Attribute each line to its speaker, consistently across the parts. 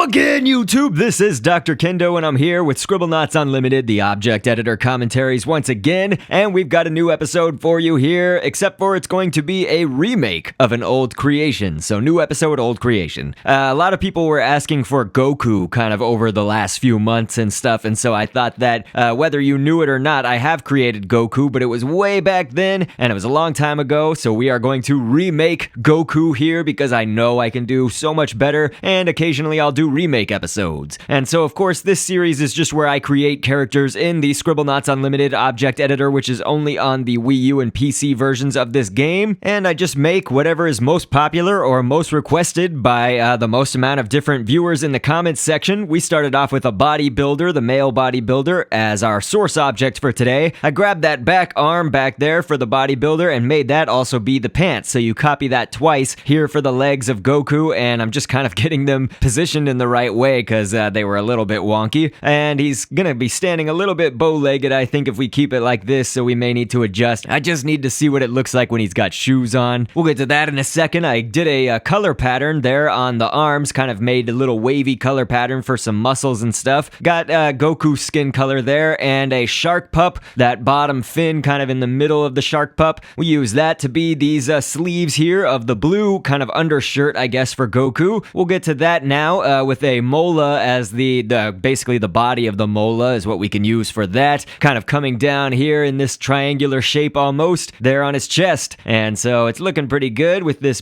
Speaker 1: Hello again, YouTube! This is Dr. Kendo, and I'm here with Scribblenauts Unlimited, the Object Editor commentaries once again, and we've got a new episode for you here, except for it's going to be a remake of an old creation. So, new episode, old creation. A lot of people were asking for Goku kind of over the last few months and stuff, and so I thought that whether you knew it or not, I have created Goku, but it was way back then, and it was a long time ago, so we are going to remake Goku here because I know I can do so much better, and occasionally I'll do remake episodes. And so, of course, this series is just where I create characters in the Scribblenauts Unlimited Object Editor, which is only on the Wii U and PC versions of this game, and I just make whatever is most popular or most requested by the most amount of different viewers in the comments section. We started off with a bodybuilder, the male bodybuilder, as our source object for today. I grabbed that back arm back there for the bodybuilder and made that also be the pants, so you copy that twice here for the legs of Goku, and I'm just kind of getting them positioned in the right way because they were a little bit wonky, and he's gonna be standing a little bit bow-legged, I think, if we keep it like this, so we may need to adjust. I just need to see what it looks like when he's got shoes on. We'll get to that in a second. I did a color pattern there on the arms, kind of made a little wavy color pattern for some muscles and stuff. Got Goku skin color there, and a shark pup, that bottom fin kind of in the middle of the shark pup. We use that to be these sleeves here of the blue kind of undershirt, I guess, for Goku. We'll get to that now with a mola as the basically the body of the mola is what we can use for that, kind of coming down here in this triangular shape almost there on his chest, and so it's looking pretty good with this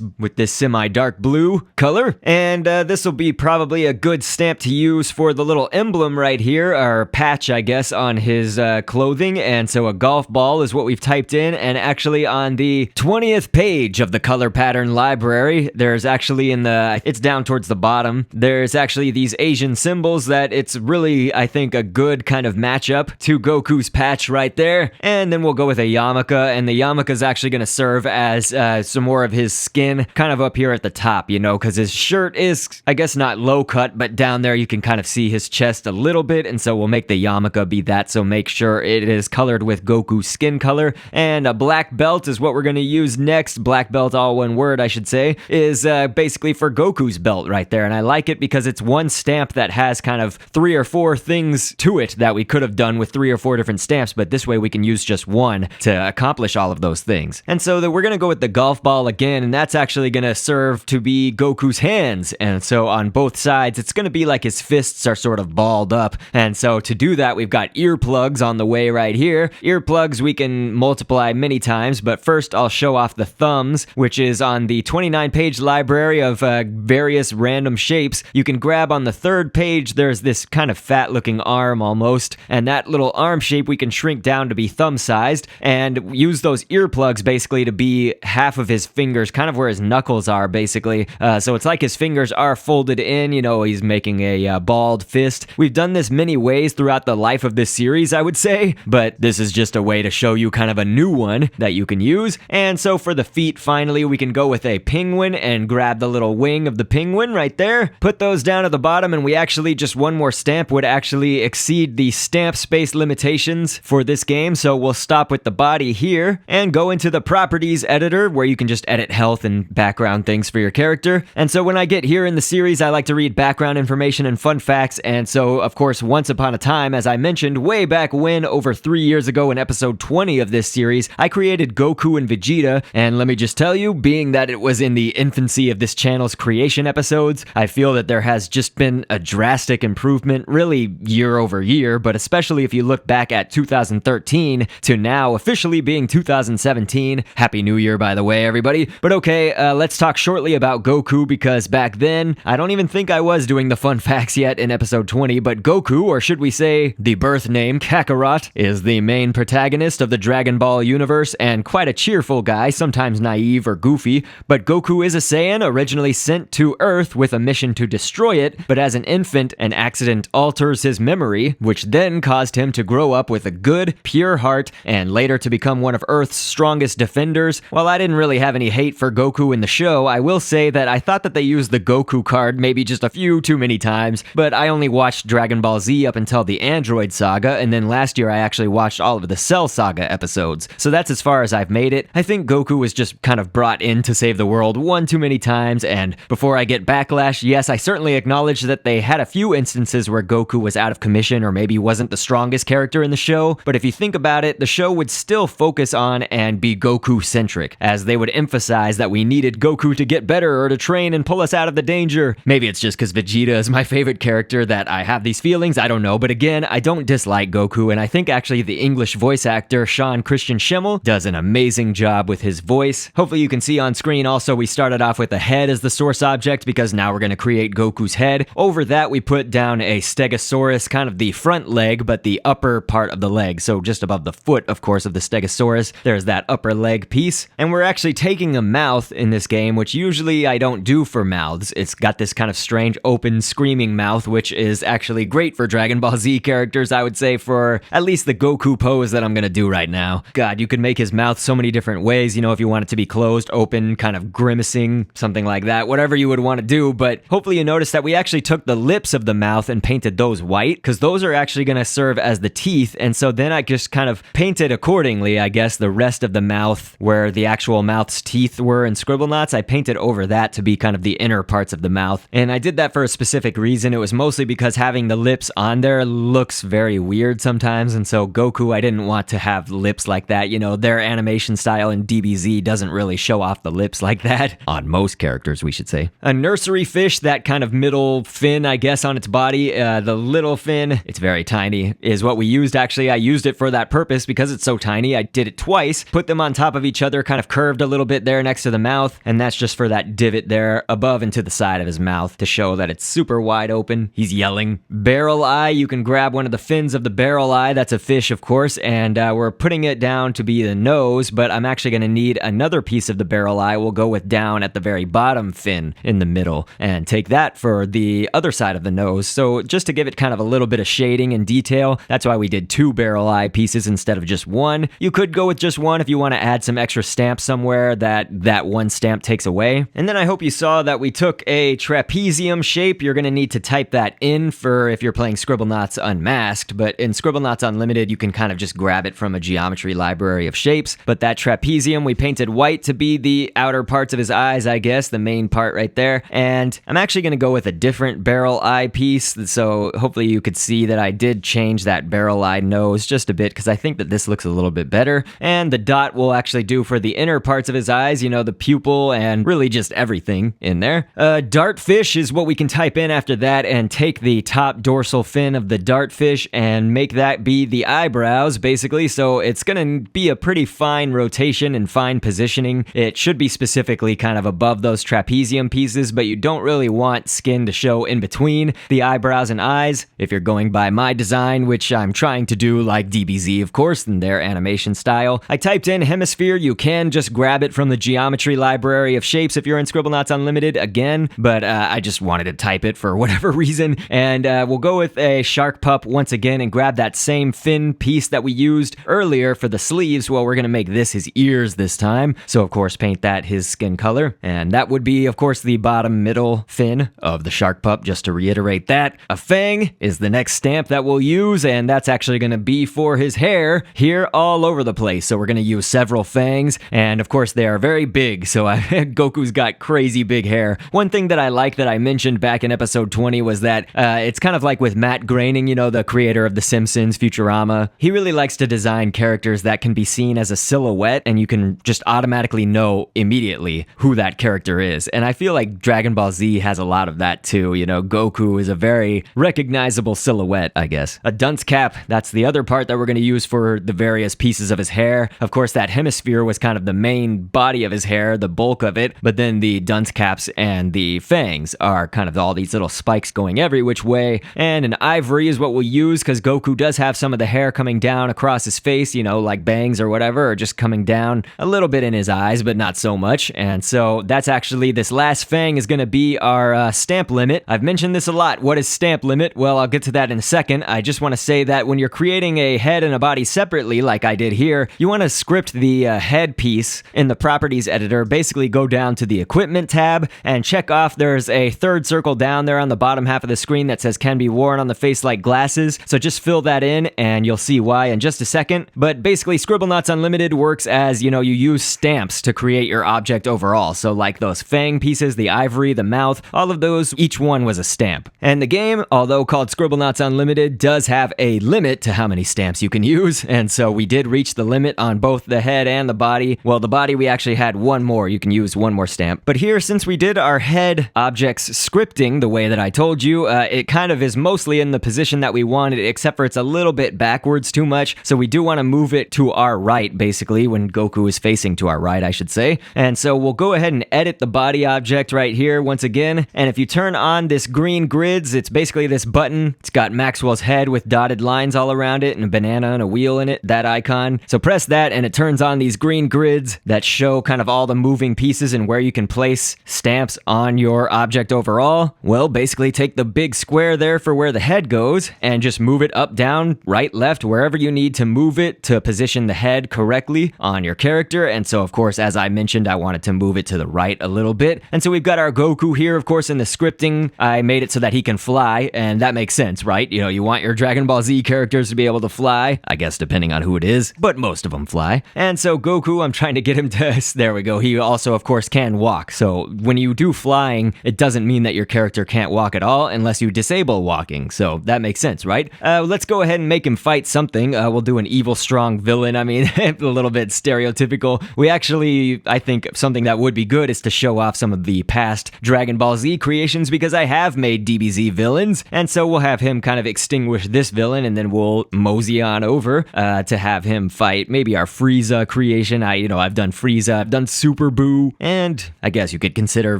Speaker 1: semi-dark blue color, and this will be probably a good stamp to use for the little emblem right here, or patch I guess, on his clothing. And so a golf ball is what we've typed in, and actually on the 20th page of the color pattern library, there's actually it's down towards the bottom, there's actually these Asian symbols that it's really, I think, a good kind of matchup to Goku's patch right there. And then we'll go with a yarmulke, and the yarmulke is actually going to serve as some more of his skin kind of up here at the top, you know, because his shirt is, I guess, not low cut, but down there you can kind of see his chest a little bit, and so we'll make the yarmulke be that, so make sure it is colored with Goku's skin color. And a black belt is what we're going to use next. Black belt, all one word I should say, is basically for Goku's belt right there, and I like it because it's one stamp that has kind of 3 or 4 things to it that we could have done with 3 or 4 different stamps, but this way we can use just one to accomplish all of those things. And so we're going to go with the golf ball again, and that's actually going to serve to be Goku's hands, and so on both sides it's going to be like his fists are sort of balled up. And so to do that, we've got earplugs on the way right here. Earplugs we can multiply many times, but first I'll show off the thumbs, which is on the 29-page library of various random shapes. You can grab on the 3rd page, there's this kind of fat-looking arm almost, and that little arm shape we can shrink down to be thumb-sized, and use those earplugs basically to be half of his fingers, kind of where his knuckles are basically. So it's like his fingers are folded in, you know, he's making a balled fist. We've done this many ways throughout the life of this series, I would say, but this is just a way to show you kind of a new one that you can use. And so for the feet, finally, we can go with a penguin and grab the little wing of the penguin right there, put those down at the bottom, and we actually, just one more stamp would actually exceed the stamp space limitations for this game, so we'll stop with the body here and go into the properties editor where you can just edit health and background things for your character. And so when I get here in the series, I like to read background information and fun facts, and so of course once upon a time, as I mentioned way back when, over 3 years ago in episode 20 of this series, I created Goku and Vegeta, and let me just tell you, being that it was in the infancy of this channel's creation episodes, I feel that there has just been a drastic improvement, really year over year, but especially if you look back at 2013 to now officially being 2017. Happy New Year, by the way, everybody. But okay, let's talk shortly about Goku, because back then, I don't even think I was doing the fun facts yet in episode 20, but Goku, or should we say the birth name Kakarot, is the main protagonist of the Dragon Ball universe, and quite a cheerful guy, sometimes naive or goofy, but Goku is a Saiyan originally sent to Earth with a mission to destroy it, but as an infant, an accident alters his memory, which then caused him to grow up with a good, pure heart, and later to become one of Earth's strongest defenders. While I didn't really have any hate for Goku in the show, I will say that I thought that they used the Goku card maybe just a few too many times, but I only watched Dragon Ball Z up until the Android Saga, and then last year I actually watched all of the Cell Saga episodes, so that's as far as I've made it. I think Goku was just kind of brought in to save the world one too many times, and before I get backlash, yes, I certainly definitely acknowledge that they had a few instances where Goku was out of commission or maybe wasn't the strongest character in the show, but if you think about it, the show would still focus on and be Goku-centric, as they would emphasize that we needed Goku to get better or to train and pull us out of the danger. Maybe it's just because Vegeta is my favorite character that I have these feelings, I don't know, but again, I don't dislike Goku, and I think actually the English voice actor Sean Christian Schimmel does an amazing job with his voice. Hopefully you can see on screen also we started off with the head as the source object because now we're going to create Goku's head. Over that we put down a Stegosaurus, kind of the front leg, but the upper part of the leg, so just above the foot, of course, of the Stegosaurus, there's that upper leg piece. And we're actually taking a mouth in this game, which usually I don't do for mouths. It's got this kind of strange open screaming mouth, which is actually great for Dragon Ball Z characters, I would say, for at least the Goku pose that I'm going to do right now. God, you could make his mouth so many different ways, you know, if you want it to be closed, open, kind of grimacing, something like that, whatever you would want to do, but hopefully you notice that we actually took the lips of the mouth and painted those white, because those are actually going to serve as the teeth, and so then I just kind of painted accordingly, I guess, the rest of the mouth where the actual mouth's teeth were in Scribblenauts. I painted over that to be kind of the inner parts of the mouth, and I did that for a specific reason. It was mostly because having the lips on there looks very weird sometimes, and so Goku, I didn't want to have lips like that. You know, their animation style in DBZ doesn't really show off the lips like that. On most characters, we should say. A nursery fish, that kind of middle fin, I guess, on its body, the little fin, it's very tiny, is what we used. Actually, I used it for that purpose because it's so tiny. I did it twice, put them on top of each other, kind of curved a little bit there next to the mouth, and that's just for that divot there above and to the side of his mouth to show that it's super wide open. He's yelling. Barrel eye, you can grab one of the fins of the barrel eye, that's a fish of course, and we're putting it down to be the nose, but I'm actually going to need another piece of the barrel eye. We'll go with down at the very bottom fin in the middle and take that for the other side of the nose. So just to give it kind of a little bit of shading and detail, that's why we did two barrel eye pieces instead of just one. You could go with just one if you want to add some extra stamps somewhere that one stamp takes away. And then I hope you saw that we took a trapezium shape. You're going to need to type that in for if you're playing Scribblenauts Unmasked, but in Scribblenauts Unlimited you can kind of just grab it from a geometry library of shapes. But that trapezium we painted white to be the outer parts of his eyes, I guess, the main part right there. And I'm actually going to go with a different barrel eye piece, so hopefully you could see that I did change that barrel eye nose just a bit because I think that this looks a little bit better. And the dot will actually do for the inner parts of his eyes, you know, the pupil and really just everything in there. Dartfish is what we can type in after that and take the top dorsal fin of the dartfish and make that be the eyebrows, basically. So it's going to be a pretty fine rotation and fine positioning. It should be specifically kind of above those trapezium pieces, but you don't really want skin to show in between the eyebrows and eyes. If you're going by my design, which I'm trying to do like DBZ, of course, in their animation style, I typed in hemisphere. You can just grab it from the geometry library of shapes if you're in Scribblenauts Unlimited again, but I just wanted to type it for whatever reason. And we'll go with a shark pup once again and grab that same fin piece that we used earlier for the sleeves. Well, we're going to make this his ears this time. So of course, paint that his skin color. And that would be, of course, the bottom middle fin of the shark pup, just to reiterate that. A fang is the next stamp that we'll use, and that's actually going to be for his hair here all over the place. So we're going to use several fangs, and of course they are very big, so Goku's got crazy big hair. One thing that I like that I mentioned back in episode 20 was that it's kind of like with Matt Groening, you know, the creator of The Simpsons, Futurama. He really likes to design characters that can be seen as a silhouette, and you can just automatically know immediately who that character is. And I feel like Dragon Ball Z has a lot of that too. You know, Goku is a very recognizable silhouette, I guess. A dunce cap, that's the other part that we're going to use for the various pieces of his hair. Of course, that hemisphere was kind of the main body of his hair, the bulk of it, but then the dunce caps and the fangs are kind of all these little spikes going every which way. And an ivory is what we'll use because Goku does have some of the hair coming down across his face, you know, like bangs or whatever, or just coming down a little bit in his eyes, but not so much. And so that's actually, this last fang is going to be our stamp limit. I've mentioned this a lot. What is stamp limit? Well, I'll get to that in a second. I just want to say that when you're creating a head and a body separately, like I did here, you want to script the head piece in the properties editor. Basically go down to the equipment tab and check off, there's a third circle down there on the bottom half of the screen that says can be worn on the face like glasses. So just fill that in and you'll see why in just a second. But basically Scribblenauts Unlimited works as, you know, you use stamps to create your object overall. So like those fang pieces, the ivory, the mouth, all of those those, each one was a stamp. And the game, although called Scribblenauts Unlimited, does have a limit to how many stamps you can use, and so we did reach the limit on both the head and the body. Well, the body, we actually had one more. You can use one more stamp. But here, since we did our head objects scripting the way that I told you, it kind of is mostly in the position that we wanted, except for it's a little bit backwards too much, so we do want to move it to our right, basically, when Goku is facing to our right, I should say. And so we'll go ahead and edit the body object right here once again, and if you turn on this green grids, it's basically this button. It's got Maxwell's head with dotted lines all around it and a banana and a wheel in it, that icon. So press that and it turns on these green grids that show kind of all the moving pieces and where you can place stamps on your object overall. Well, basically take the big square there for where the head goes and just move it up, down, right, left, wherever you need to move it to position the head correctly on your character. And so, of course, as I mentioned, I wanted to move it to the right a little bit. And so we've got our Goku here, of course, in the scripting. I made it so that he can fly, and that makes sense, right? You know, you want your Dragon Ball Z characters to be able to fly, I guess depending on who it is, but most of them fly. And so Goku, I'm trying to get him to, there we go, he also, of course, can walk. So when you do flying, it doesn't mean that your character can't walk at all unless you disable walking. So that makes sense, right? Let's go ahead and make him fight something. We'll do an evil, strong villain. I mean, a little bit stereotypical. We actually, I think something that would be good is to show off some of the past Dragon Ball Z creations, because I have made DBZ villains, and so we'll have him kind of extinguish this villain, and then we'll mosey on over to have him fight maybe our Frieza creation. I've done Frieza, I've done Super Buu, and I guess you could consider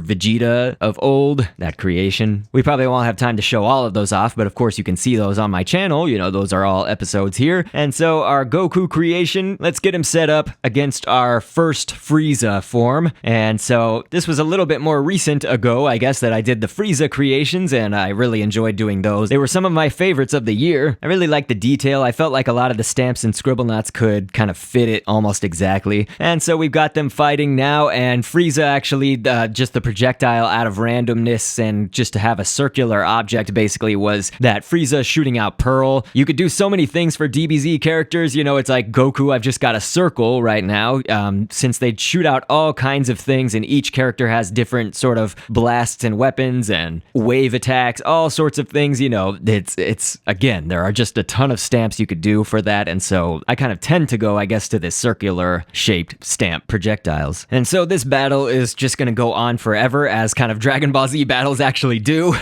Speaker 1: Vegeta of old, that creation. We probably won't have time to show all of those off, but of course you can see those on my channel. Those are all episodes here. And so our Goku creation, let's get him set up against our first Frieza form. And so this was a little bit more recent ago, I guess, that I did the Frieza creations, and I really enjoyed doing those. They were some of my favorites of the year. I really liked the detail. I felt like a lot of the stamps in Scribblenauts could kind of fit it almost exactly. And so we've got them fighting now, and Frieza actually, just the projectile out of randomness and just to have a circular object basically was that Frieza shooting out Pearl. You could do so many things for DBZ characters. It's like Goku, I've just got a circle right now, since they shoot out all kinds of things, and each character has different sort of blasts and weapons and wave attacks, all sorts of things. It's again, there are just a ton of stamps you could do for that, and so I kind of tend to go, I guess, to this circular shaped stamp projectiles. And so this battle is just gonna go on forever, as kind of Dragon Ball Z battles actually do.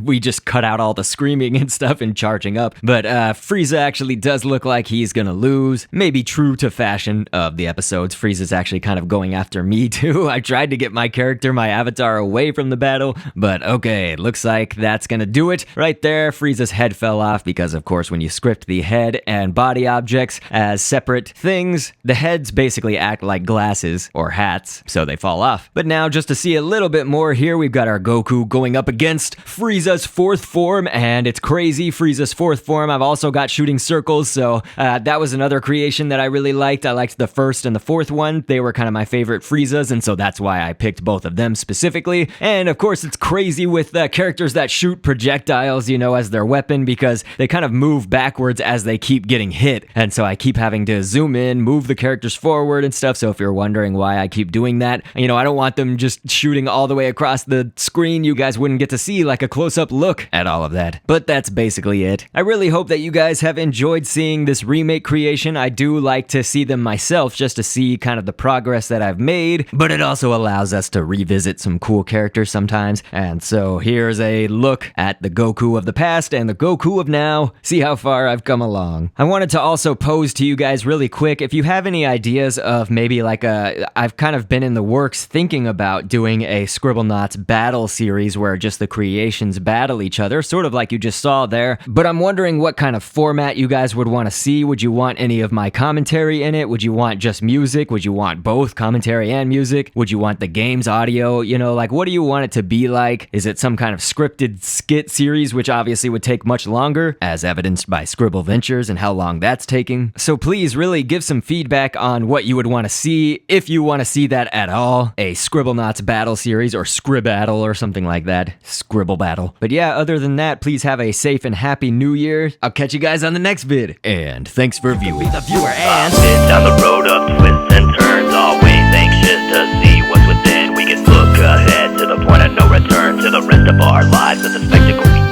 Speaker 1: We just cut out all the screaming and stuff and charging up. But Frieza actually does look like he's gonna lose. Maybe true to fashion of the episodes, Frieza's actually kind of going after me too. I tried to get my character, my avatar, away from the battle, but okay, looks like that's gonna do it. Right there, Frieza's head fell off because, of course, when you script the head and body objects as separate things, the heads basically act like glasses or hats, so they fall off. But now, just to see a little bit more here, we've got our Goku going up against Frieza's fourth form, and it's crazy. Frieza's fourth form, I've also got shooting circles, so that was another creation that I really liked. I liked the first and the fourth one. They were kind of my favorite Friezas, and so that's why I picked both of them specifically. And of course, it's crazy with characters that shoot projectiles, as their weapon, because they kind of move backwards as they keep getting hit, and so I keep having to zoom in, move the characters forward and stuff. So if you're wondering why I keep doing that, I don't want them just shooting all the way across the screen. You guys wouldn't get to see like a close-up look at all of that. But that's basically it. I really hope that you guys have enjoyed seeing this remake creation. I do like to see them myself, just to see kind of the progress that I've made, but it also allows us to revisit some cool characters sometimes. And so here's a look at the Goku of the past and the Goku of now. See how far I've come along. I wanted to also pose to you guys really quick, if you have any ideas of maybe like I've kind of been in the works thinking about doing a Scribblenauts battle series where just the creations battle each other, sort of like you just saw there. But I'm wondering what kind of format you guys would want to see. Would you want any of my commentary in it? Would you want just music? Would you want both commentary and music? Would you want the game's audio? Like, what do you want it to be like? Is it some kind of scripted skit series, which obviously would take much longer, as evidenced by Scribble Ventures and how long that's taking? So please really give some feedback on what you would want to see, if you want to see that at all. A Scribblenauts battle series, or Scribbattle or something like that. Scribble battle. But yeah, other than that, please have a safe and happy new year. I'll catch you guys on the next vid. And thanks for viewing. The viewer and
Speaker 2: down the road of twists and turns, always anxious to see what's within. We can look ahead to the point of no return. return to the rest of our lives as a spectacle we